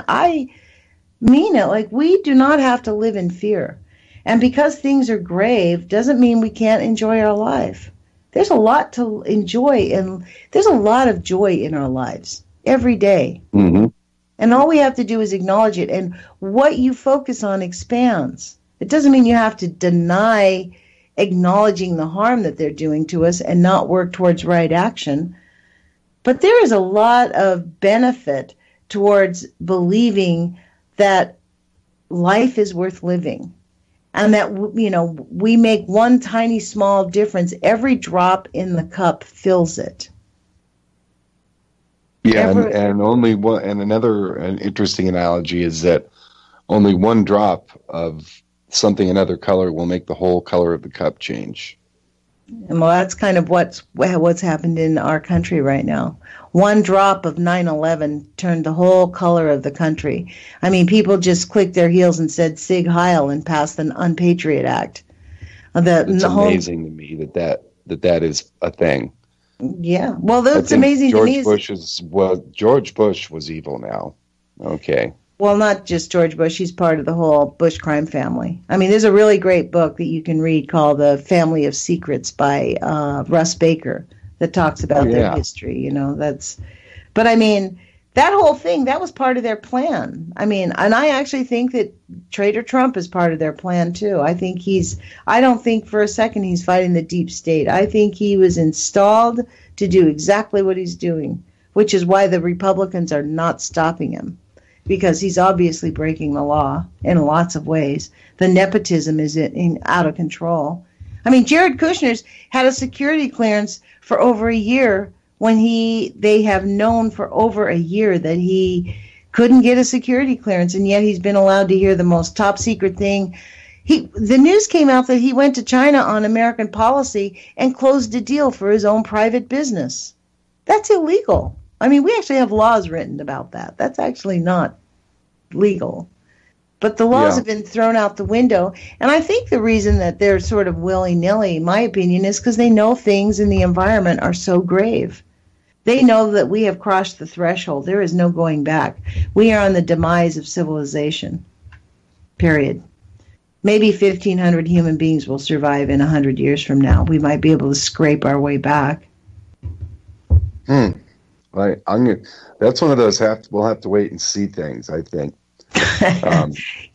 it. Like, we do not have to live in fear. And because things are grave doesn't mean we can't enjoy our life. There's a lot to enjoy, and there's a lot of joy in our lives every day. Mm-hmm. And all we have to do is acknowledge it. And what you focus on expands. It doesn't mean you have to deny acknowledging the harm that they're doing to us and not work towards right action. But there is a lot of benefit towards believing that life is worth living, and that, we make one tiny small difference. Every drop in the cup fills it. Yeah, and only one. And an interesting analogy is that only one drop of something another color will make the whole color of the cup change. And well, that's kind of what's happened in our country right now. One drop of 9/11 turned the whole color of the country. I mean, people just clicked their heels and said Sig Heil and passed an Unpatriot Act. It's amazing to me that is a thing. Yeah, well, that's amazing to me. George Bush was evil now. Okay. Well, not just George Bush. He's part of the whole Bush crime family. I mean, there's a really great book that you can read called The Family of Secrets by Russ Baker that talks about their history. You know, but I mean, that whole thing, that was part of their plan. I mean, and I actually think that Trader Trump is part of their plan too. I don't think for a second he's fighting the deep state. I think he was installed to do exactly what he's doing, which is why the Republicans are not stopping him. Because he's obviously breaking the law in lots of ways. The nepotism is out of control. I mean, Jared Kushner's had a security clearance for over a year when they have known for over a year that he couldn't get a security clearance, and yet he's been allowed to hear the most top secret thing. The news came out that he went to China on American policy and closed a deal for his own private business. That's illegal. I mean, we actually have laws written about that. That's actually not legal. But the laws have been thrown out the window. And I think the reason that they're sort of willy-nilly, in my opinion, is because they know things in the environment are so grave. They know that we have crossed the threshold. There is no going back. We are on the demise of civilization. Period. Maybe 1,500 human beings will survive in 100 years from now. We might be able to scrape our way back. That's one of those we'll have to wait and see things, I think.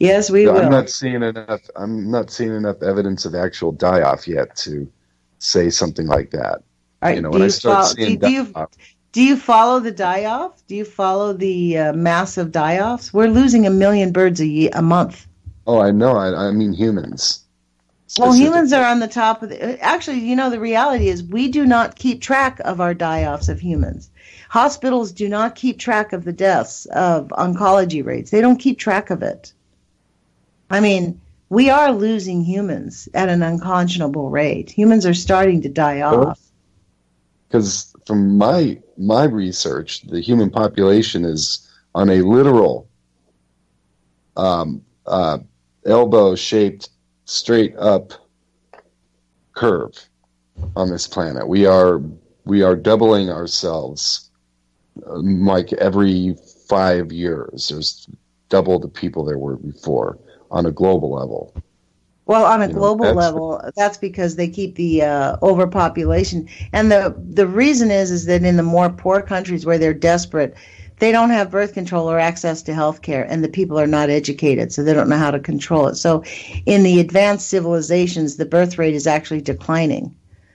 Yes, we will. I'm not seeing enough evidence of actual die-off yet to say something like that. Right, when I start seeing do you follow the die-off? Do you follow the massive die-offs? We're losing 1 million birds a month. Oh, I know. I mean humans. Well, humans are on the top of actually, the reality is we do not keep track of our die-offs of humans. Hospitals do not keep track of the deaths of oncology rates. They don't keep track of it. I mean, we are losing humans at an unconscionable rate. Humans are starting to die off. Because from my research, the human population is on a literal elbow-shaped, straight-up curve on this planet. We are doubling ourselves. Like every 5 years, there's double the people there were before on a global level. Well, on a global level, that's because they keep the overpopulation. And the reason is that in the more poor countries where they're desperate, they don't have birth control or access to health care, and the people are not educated, so they don't know how to control it. So in the advanced civilizations, the birth rate is actually declining,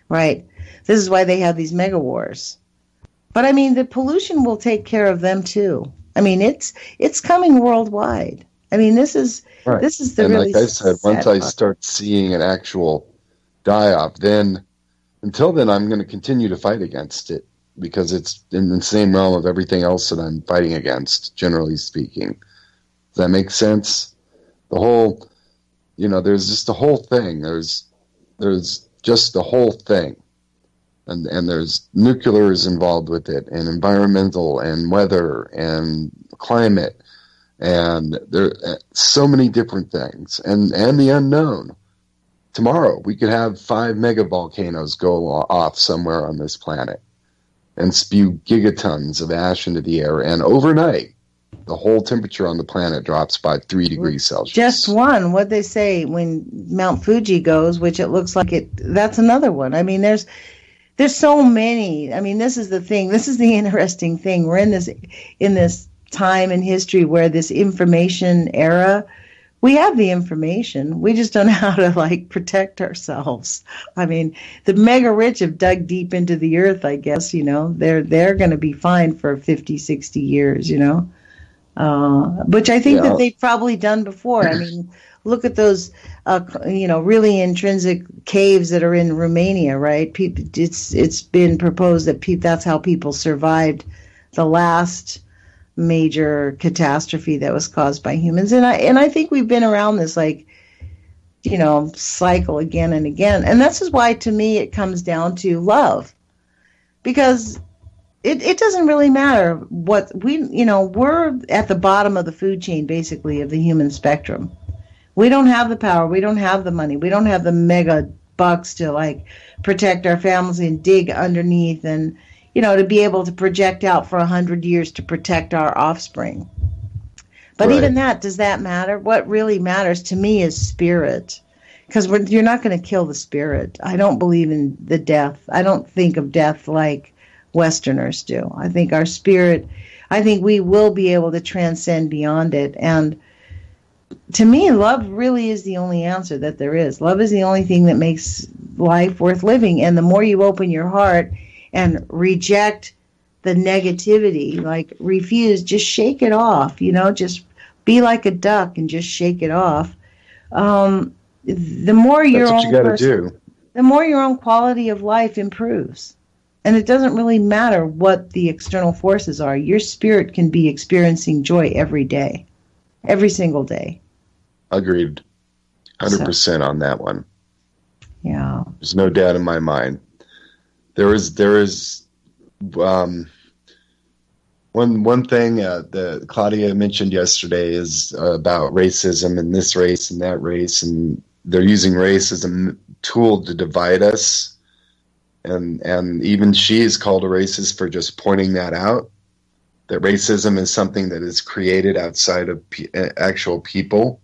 right? This is why they have these mega wars. But I mean, the pollution will take care of them too. I mean, it's coming worldwide. I mean, this is the and really. Like I said, once I start seeing an actual die-off, until then, I'm going to continue to fight against it because it's in the same realm of everything else that I'm fighting against, generally speaking. Does that make sense? The whole, there's just the whole thing. There's just the whole thing. And there's nuclear is involved with it, and environmental, and weather, and climate, and there are so many different things, and the unknown. Tomorrow we could have 5 mega volcanoes go off somewhere on this planet and spew gigatons of ash into the air, and overnight the whole temperature on the planet drops by 3 degrees Celsius. Just one. What they say when Mount Fuji goes, which it looks like that's another one. I mean, there's so many. I mean, this is the thing. This is the interesting thing. We're in this time in history where this information era, we have the information. We just don't know how to protect ourselves. I mean, the mega rich have dug deep into the earth, I guess, they're going to be fine for 50, 60 years, which I think that they've probably done before. I mean, look at those, really intrinsic caves that are in Romania, right? It's been proposed that that's how people survived the last major catastrophe that was caused by humans. And I think we've been around this cycle again and again. And this is why, to me, it comes down to love. Because it doesn't really matter what we're at the bottom of the food chain, basically, of the human spectrum. We don't have the power. We don't have the money. We don't have the mega bucks to protect our families and dig underneath and, to be able to project out for 100 years to protect our offspring. But Right. even that, does that matter? What really matters to me is spirit. Because you're not going to kill the spirit. I don't believe in the death. I don't think of death like Westerners do. I think our spirit, I think we will be able to transcend beyond it. And to me, love really is the only answer that there is. Love is the only thing that makes life worth living. And the more you open your heart and reject the negativity, refuse, just shake it off, just be like a duck and just shake it off. The more That's what you got to do. The more your own quality of life improves. And it doesn't really matter what the external forces are. Your spirit can be experiencing joy every day, every single day. Agreed. 100% on that one. Yeah. There's no doubt in my mind. There is one thing that Claudia mentioned yesterday is about racism and this race and that race, and they're using race as a tool to divide us. And even she is called a racist for just pointing that out, that racism is something that is created outside of actual people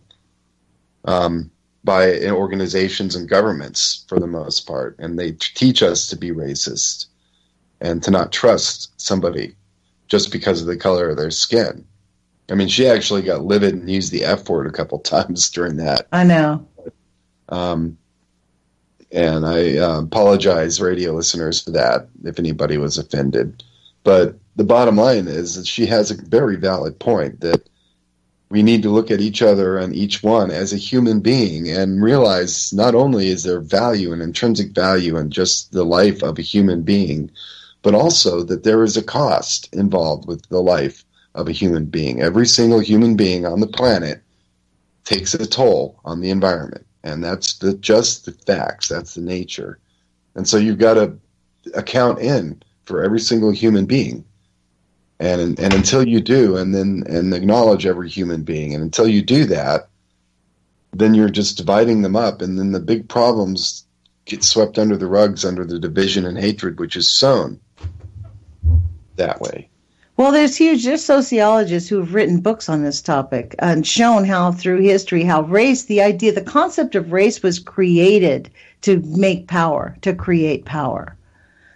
by organizations and governments for the most part. And they teach us to be racist and to not trust somebody just because of the color of their skin. I mean, she actually got livid and used the F word a couple times during that. I know. And I apologize, radio listeners, for that, if anybody was offended. But the bottom line is that she has a very valid point, that we need to look at each other and each one as a human being and realize not only is there value and intrinsic value in just the life of a human being, but also that there is a cost involved with the life of a human being. Every single human being on the planet takes a toll on the environment. And that's just the facts. That's the nature. And so you've got to account in for every single human being. And until you do, and acknowledge every human being, and until you do that, then you're just dividing them up, and then the big problems get swept under the rugs under the division and hatred which is sown that way. Well, there's sociologists who have written books on this topic and shown how through history, how race, the concept of race was created to make power, to create power.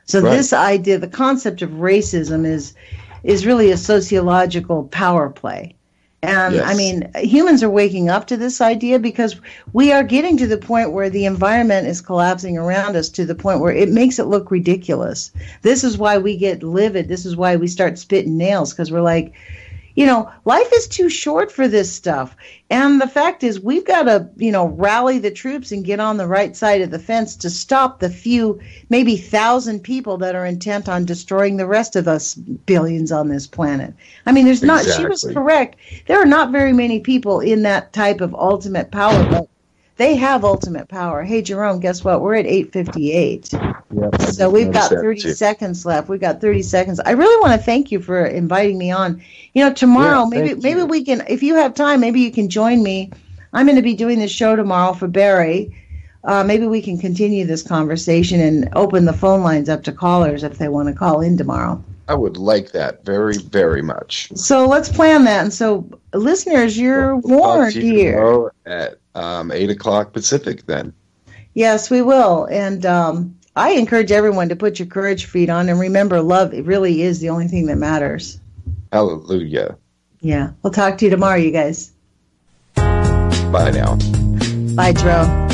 So right. This idea, the concept of racism is really a sociological power play. And yes. I mean, humans are waking up to this idea because we are getting to the point where the environment is collapsing around us to the point where it makes it look ridiculous. This is why we get livid. This is why we start spitting nails, because we're like, life is too short for this stuff. And the fact is we've got to, rally the troops and get on the right side of the fence to stop the few, maybe 1,000 people that are intent on destroying the rest of us billions on this planet. I mean, she was correct. There are not very many people in that type of ultimate power, but they have ultimate power. Hey, Jerome, guess what? We're at 8:58. Yep. So we've got 30 seconds left. We've got 30 seconds. I really want to thank you for inviting me on. Tomorrow, maybe we can, if you have time, maybe you can join me. I'm going to be doing this show tomorrow for Barry. Maybe we can continue this conversation and open the phone lines up to callers if they want to call in tomorrow. I would like that very, very much. So let's plan that. And so, listeners, you're warned here. At 8 o'clock Pacific, then. Yes, we will. And I encourage everyone to put your courage feet on. And remember, love really is the only thing that matters. Hallelujah. Yeah. We'll talk to you tomorrow, you guys. Bye now. Bye, Jerome.